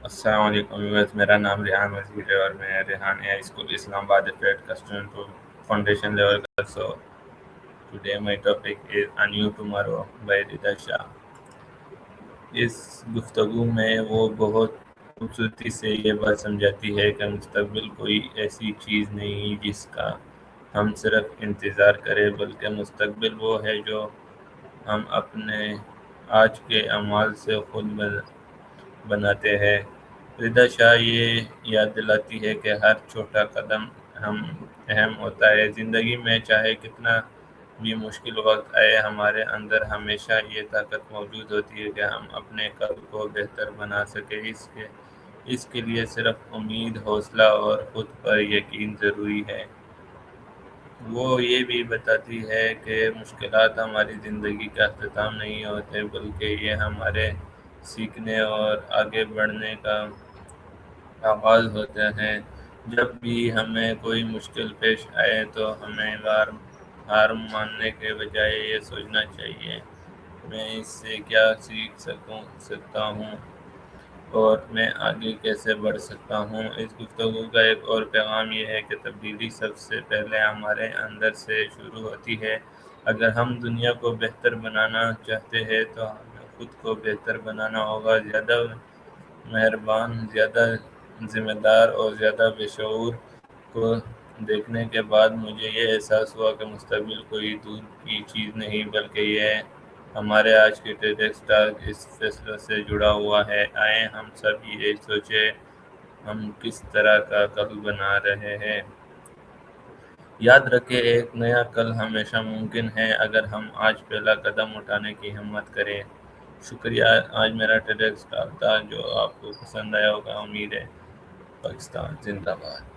السلام علیکم ویورز، میرا نام ریحان وزیر ہے اور میں ریحان ہائی اسکول اسلام آباد ایفیٹ کا اسٹوڈنٹ ہوں، فاؤنڈیشن لیول کا. So today my topic is a new tomorrow by Rida Shah. اس گفتگو میں وہ بہت خوبصورتی سے یہ بات سمجھاتی ہے کہ مستقبل کوئی ایسی چیز نہیں جس کا ہم صرف انتظار کریں، بلکہ مستقبل وہ ہے جو ہم اپنے آج کے اعمال سے خود بناتے ہیں. ردا شاہ یہ یاد دلاتی ہے کہ ہر چھوٹا قدم اہم ہوتا ہے. زندگی میں چاہے کتنا بھی مشکل وقت آئے، ہمارے اندر ہمیشہ یہ طاقت موجود ہوتی ہے کہ ہم اپنے کل کو بہتر بنا سکیں. اس کے لیے صرف امید، حوصلہ اور خود پر یقین ضروری ہے. وہ یہ بھی بتاتی ہے کہ مشکلات ہماری زندگی کا اختتام نہیں ہوتے، بلکہ یہ ہمارے سیکھنے اور آگے بڑھنے کا آغاز ہوتے ہیں. جب بھی ہمیں کوئی مشکل پیش آئے تو ہمیں ہار ماننے کے بجائے یہ سوچنا چاہیے میں اس سے کیا سیکھ سکتا ہوں اور میں آگے کیسے بڑھ سکتا ہوں. اس گفتگو کا ایک اور پیغام یہ ہے کہ تبدیلی سب سے پہلے ہمارے اندر سے شروع ہوتی ہے. اگر ہم دنیا کو بہتر بنانا چاہتے ہیں تو ہمیں خود کو بہتر بنانا ہوگا. زیادہ مہربان، زیادہ ذمہ دار اور زیادہ بشعور کو دیکھنے کے بعد مجھے یہ احساس ہوا کہ مستقبل کوئی دور کی چیز نہیں، بلکہ یہ ہمارے آج کے ٹیڈکس ٹاک اس فیصلے سے جڑا ہوا ہے. آئیں ہم سب یہ سوچیں ہم کس طرح کا کل بنا رہے ہیں. یاد رکھیں، ایک نیا کل ہمیشہ ممکن ہے اگر ہم آج پہلا قدم اٹھانے کی ہمت کریں. شکریہ. آج میرا ٹیڈکس ٹاک تھا جو آپ کو پسند آیا ہوگا. امید ہے. پاکستان زندہ باد.